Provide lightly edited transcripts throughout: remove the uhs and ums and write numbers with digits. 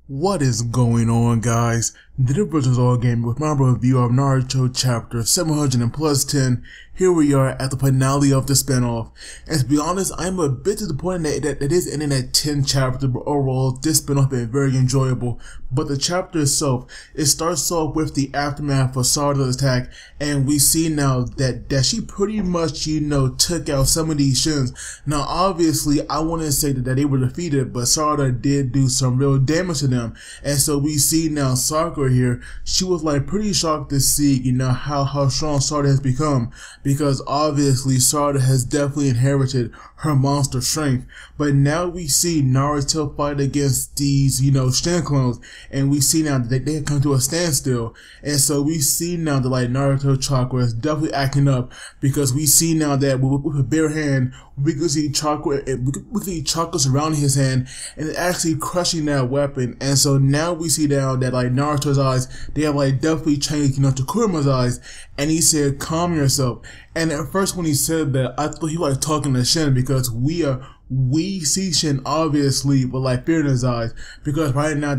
What is going on, guys? The Virtual All Game with my review of Naruto chapter 700 and plus 10. Here we are at the finale of the spinoff. And to be honest, I'm a bit disappointed that it is ending at 10 chapters, but overall, this spinoff has been very enjoyable. But the chapter itself, it starts off with the aftermath of Sarada's attack, and we see now that she pretty much, took out some of these Shins. Now, obviously, I wouldn't say that they were defeated, but Sarada did do some real damage to them. And so we see now Sakura here, she was like pretty shocked to see, how strong Sarada has become, because obviously Sarada has definitely inherited her monster strength. But now we see Naruto fight against these, Shin clones, and we see now that they have come to a standstill. And so we see now that like Naruto chakra is definitely acting up, because we see now that with a bare hand, we can see chakra surrounding his hand and actually crushing that weapon. And so now we see now that like Naruto's eyes, they have like definitely changed, to Kuruma's eyes, and he said, "Calm yourself." And at first when he said that, I thought he was like talking to Shin, because we see Shin obviously with like fear in his eyes, because right now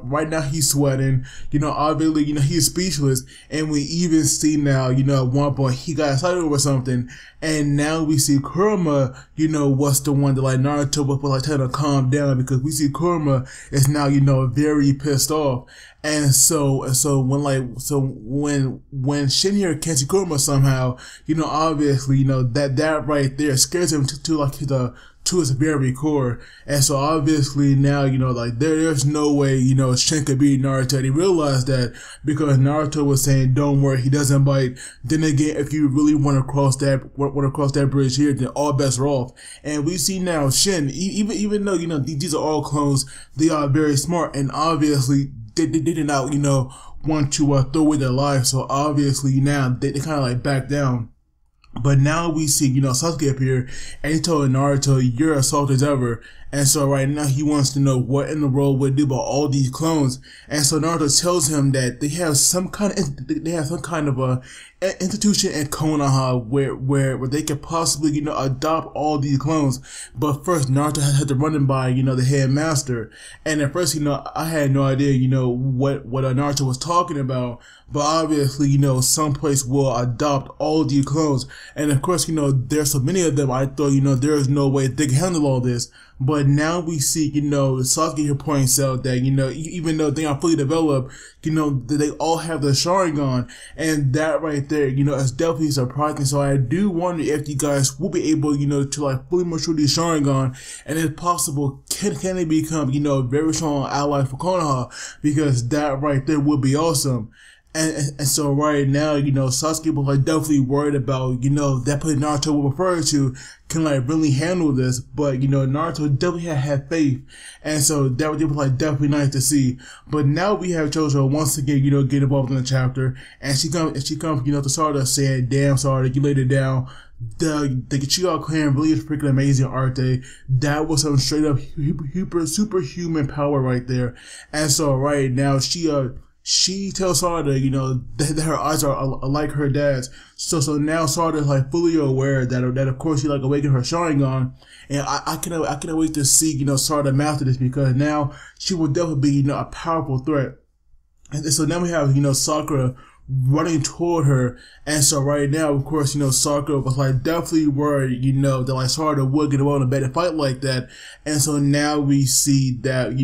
right now he's sweating, obviously, he's speechless. And we even see now, at one point he got excited over something, and now we see Kuruma, what's the one that like Naruto was like trying to calm down, because we see Kuruma is now, very pissed off. And so when Shin here can't see Kuruma somehow, obviously, that right there scares him to his very core. And so obviously now, like there's no way, Shin could beat Naruto. And he realized that because Naruto was saying, "Don't worry, he doesn't bite." Then again, if you really want to cross that bridge here, then all bets are off. And we see now Shin, even though, these are all clones, they are very smart, and obviously they did not, want to throw away their lives. So obviously now they kind of like back down. But now we see, Sasuke appear, and he told Naruto, "You're as soft as ever." And so right now he wants to know what in the world would do about all these clones. And so Naruto tells him that they have some kind of a institution in Konoha where they could possibly, adopt all these clones. But first Naruto had to run them by, the headmaster. And at first, I had no idea, what Naruto was talking about. But obviously, someplace will adopt all these clones. And of course, there's so many of them, I thought, there is no way they can handle all this. But now we see, Sasuke here points out that, even though they are fully developed, that they all have the Sharingan. And that right there, is definitely surprising. So I do wonder if you guys will be able, to like fully mature these Sharingan. And if possible, can they become, very strong allies for Konoha? Because that right there would be awesome. And so right now, Sasuke was like definitely worried about, that place Naruto will refer to can like really handle this. But, Naruto definitely had faith. And so that was like definitely nice to see. But now we have Chojo once again, get involved in the chapter. And she comes, to Sarada saying, "Damn, Sarada, you laid it down. The Uchiha clan really is freaking amazing, aren't they?" That was some straight up superhuman power right there. And so right now, she tells Sarada, that her eyes are like her dad's. So now Sarada is like fully aware that of course she like awakened her Sharingan, and I cannot wait to see, Sarada master this, because now she will definitely be, a powerful threat. And so now we have, Sakura running toward her. And so right now, of course, Sakura was like definitely worried, that like Sarada would get involved in a better fight like that. And so now we see that,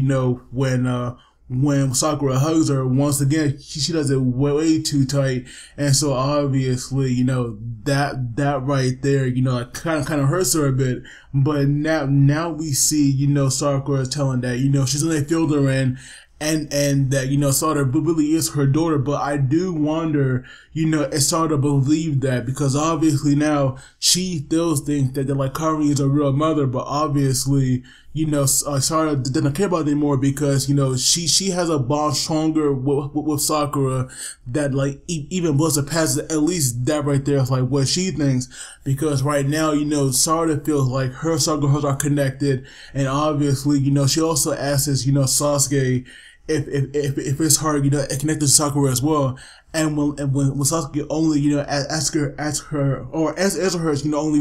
when Sakura hugs her, once again, she does it way too tight. And so obviously, that right there, kind of hurts her a bit. But now we see, Sakura is telling that, she's gonna field her in, and that, Sarada really is her daughter. But I do wonder, if Sarada believed that, because obviously now she still thinks that like Karin is a real mother. But obviously, Sarada doesn't care about it anymore, because, she has a bond stronger with Sakura that like even blows her past at least that right there is like what she thinks. Because right now, Sarada feels like her Sakura are connected. And obviously, she also asks, Sasuke, if it's hard, connected to Sakura as well. And when Sasuke only, ask her, or answer her, only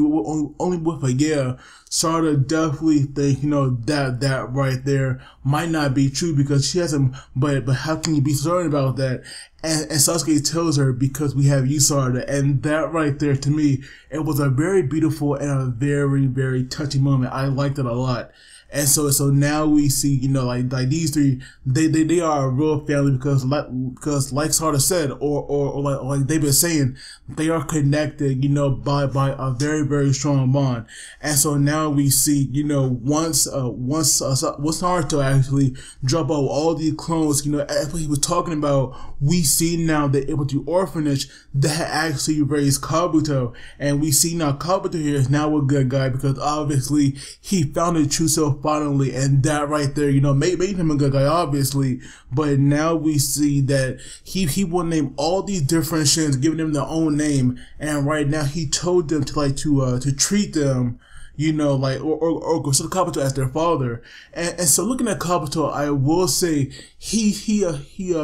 with a yeah, Sarada definitely think, that right there might not be true because she hasn't, but how can you be certain about that? And Sasuke tells her, because we have you, Sarada. And that right there, to me, it was a very beautiful and a very, very touching moment. I liked it a lot. And so now we see, like these three, they are a real family because like Sarada said, or like they've been saying, they are connected, by a very, very strong bond. And so now we see, once Naruto actually drop out all these clones, as what he was talking about, we see now that it was the orphanage that actually raised Kabuto. And we see now Kabuto here is now a good guy because obviously he found his true self finally, and that right there, made him a good guy, obviously. But now we see that he will name all these different Shins, giving them their own name, and right now he told them to treat them, or consider Kabuto as their father. And so looking at Kabuto, I will say he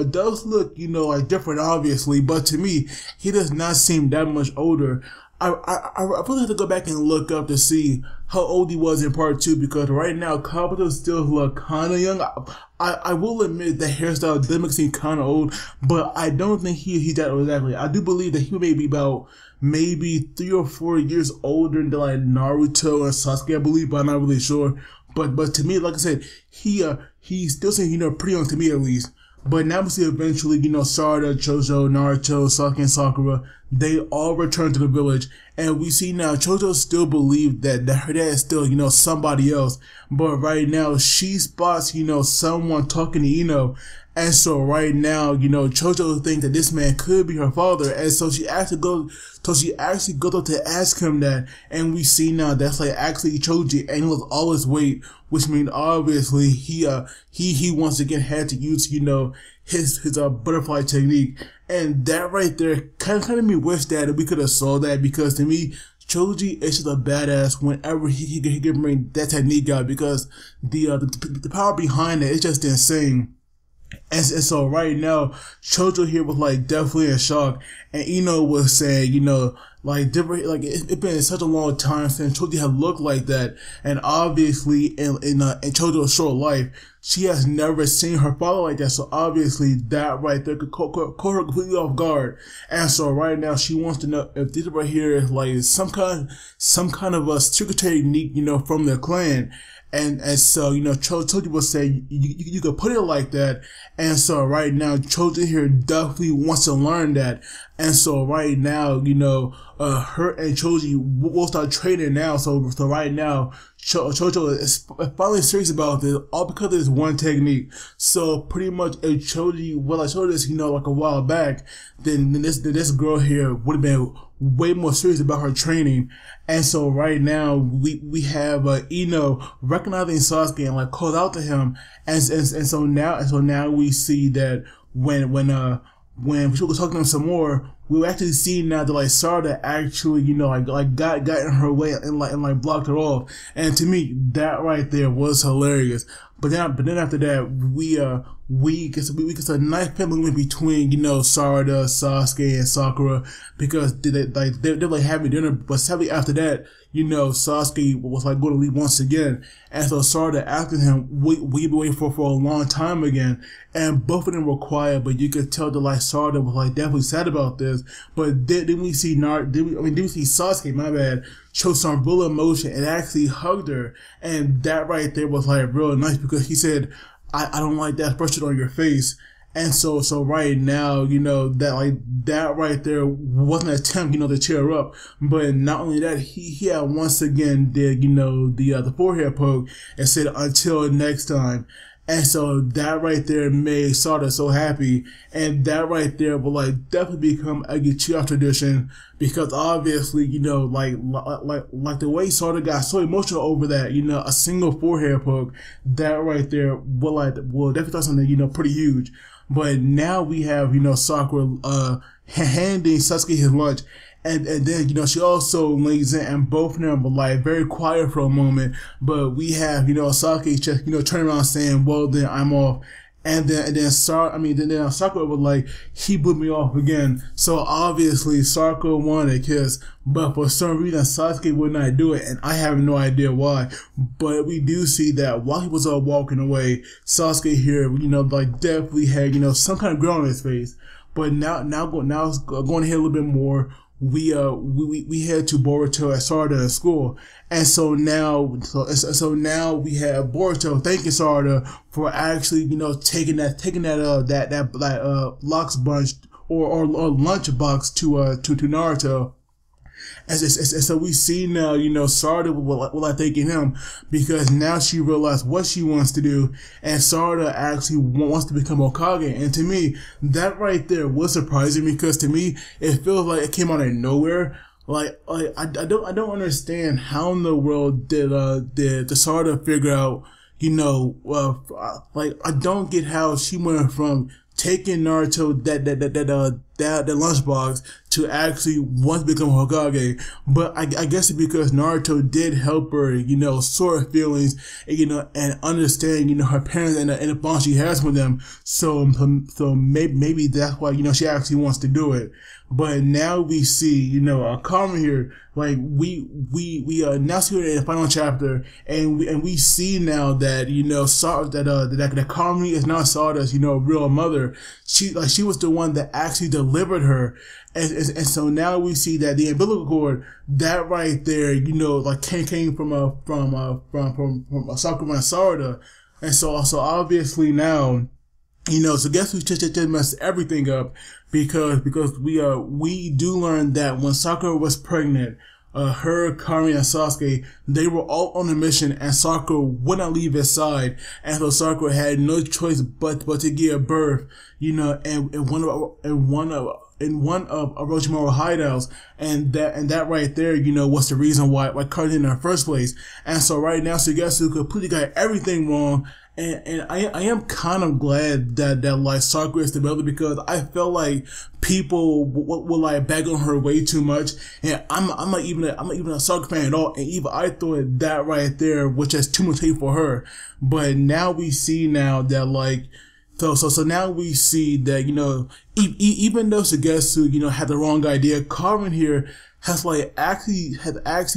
does look, like different, obviously, but to me, he does not seem that much older. I probably have to go back and look up to see how old he was in part 2, because right now Kabuto still look kind of young. I will admit the hairstyle does make seem kind of old, but I don't think he's that old exactly. I do believe that he may be about maybe 3 or 4 years older than like Naruto and Sasuke, I believe, but I'm not really sure. But to me, like I said, he still seems pretty young to me at least. But now we see eventually, Sarada, Chojo, Naruto, Sasuke, and Sakura, they all return to the village. And we see now Chojo still believes that her dad is still, somebody else. But right now, she spots, someone talking to Ino. And so right now, Chojo thinks that this man could be her father. And so she actually goes up to ask him that. And we see now that's like actually Choji, and he lost all his weight, which means obviously he once again had to use, his butterfly technique. And that right there kind of made me wish that we could have saw that, because to me, Choji is just a badass whenever he can bring that technique out, because the power behind it is just insane. And so right now, Chojo here was like definitely in shock, and Ino was saying, it's been such a long time since Choji had looked like that, and obviously in Chojo's short life, she has never seen her father like that. So obviously that right there could caught her completely off guard. And so right now she wants to know if this right here is like some kind of a secret technique, from their clan. And so, Choji will say, you could put it like that. And so right now, Choji here definitely wants to learn that. And so right now, her and Choji will start training now. So right now, Chojo is finally serious about this, all because of this one technique. So pretty much if Choji, I showed this, like a while back, then this girl here would have been way more serious about her training. And so right now we have Ino recognizing Sasuke and calls out to him, and so now we see that when we were talking to him some more, we actually see now that Sarada actually got in her way and blocked her off. And to me, that right there was hilarious. But then after that, we get a nice family between Sarada, Sasuke, and Sakura, because they're having dinner. But sadly after that, Sasuke was going to leave once again, and so Sarada asked him, "We've been waiting for a long time again." And both of them were quiet, but you could tell that Sarada was definitely sad about this. But then we see Sasuke, my bad, show some real emotion and actually hugged her, and that right there was real nice, because he said, I don't like that expression on your face. And so right now, that right there wasn't an attempt, to cheer her up. But not only that, he had once again did, the forehead poke and said, until next time. And so that right there made Sarada so happy, and that right there will definitely become a Uchiha tradition, because obviously like the way Sarada got so emotional over that, a single forehead poke, that right there will definitely something pretty huge. But now we have Sakura handing Sasuke his lunch. And then, she also lays in, and both of them were very quiet for a moment. But we have, Sasuke just, turn around saying, well, then I'm off. then Sakura was like, he blew me off again. So obviously Sakura wanted a kiss, but for some reason Sasuke would not do it, and I have no idea why. But we do see that while he was walking away, Sasuke here, like definitely had, some kind of grin on his face. But now going ahead a little bit more. We head to Boruto at Sarada school, and so now we have Boruto thanking Sarada for actually taking that lox bunch or lunch box to Naruto. And so we see now, Sarada will thanking him, because now she realized what she wants to do, and Sarada actually wants to become Hokage. And to me, that right there was surprising, because to me, it feels like it came out of nowhere. Like I don't understand how in the world did the Sarada figure out, like I don't get how she went from taking Naruto that lunchbox to actually want to become Hokage. But I guess it's because Naruto did help her, sort of feelings, and understand, her parents and the bond she has with them. So maybe that's why, she actually wants to do it. But now we see, Karin here, like we now see her in the final chapter, and we see now that, that Karin is not Sarada's, real mother. She was the one that actually delivered her. And so now we see that the umbilical cord, that right there, like came from Sakura and Sarada. And so obviously now, so guess who just messed everything up, because we do learn that when Sakura was pregnant, her, Karin, and Sasuke, they were all on a mission, and Sakura would not leave his side, and so Sakura had no choice but to give birth, in one of Orochimaru hideouts, and that right there, was the reason why Karin did in the first place. And so right now, Sugetsu completely got everything wrong. And I am kind of glad that like Sakura is the mother, because I felt like people were like bag on her way too much, and I'm not even a Sakura fan at all, and even I thought that right there was just too much hate for her. But now we see now that like so now we see that even though Sugetsu had the wrong idea, Karin here has actually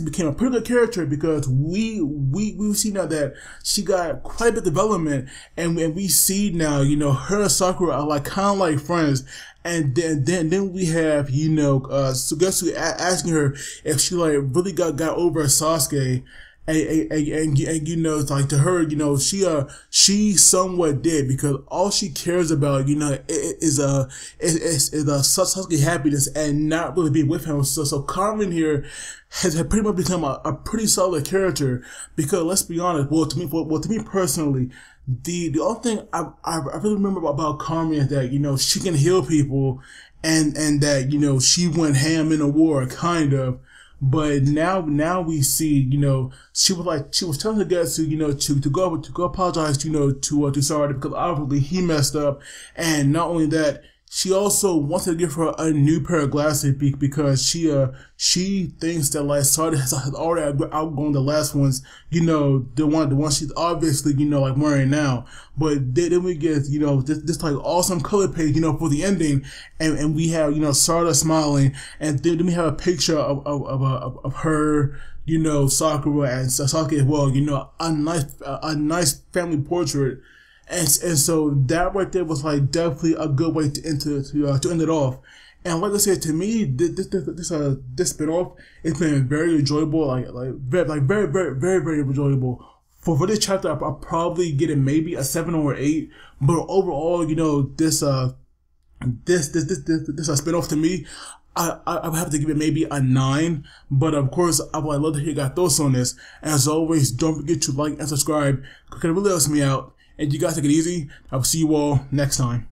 became a pretty good character, because we see now that she got quite a bit of development, and we see now her and Sakura are like kind of like friends. And then we have Sugetsu asking her if she like really got over Sasuke. And like to her, she somewhat did, because all she cares about, is Sasuke happiness and not really being with him. So Karin here has pretty much become a pretty solid character, because let's be honest, well to me personally, the only thing I really remember about Karin is that, she can heal people, and that, she went ham in a war, kind of. But now we see, she was telling Sugetsu, to go apologize, to Sarada, because obviously he messed up. And not only that, she also wanted to give her a new pair of glasses, because she thinks that like Sarada has already outgrown the last ones, the one she's obviously, like wearing now. But then we get, this like awesome color page, for the ending, and we have, Sarada smiling, and then we have a picture of her, Sakura and Sasuke as well, a nice family portrait. And so that right there was like definitely a good way to end it off. And like I said, to me, this spinoff, it's been very enjoyable, very enjoyable. For this chapter, I'll probably get it maybe a 7 or 8. But overall, this spinoff to me, I would have to give it maybe a 9. But of course, I would love to hear your thoughts on this. As always, don't forget to like and subscribe, because it really helps me out. And you guys take it easy. I will see you all next time.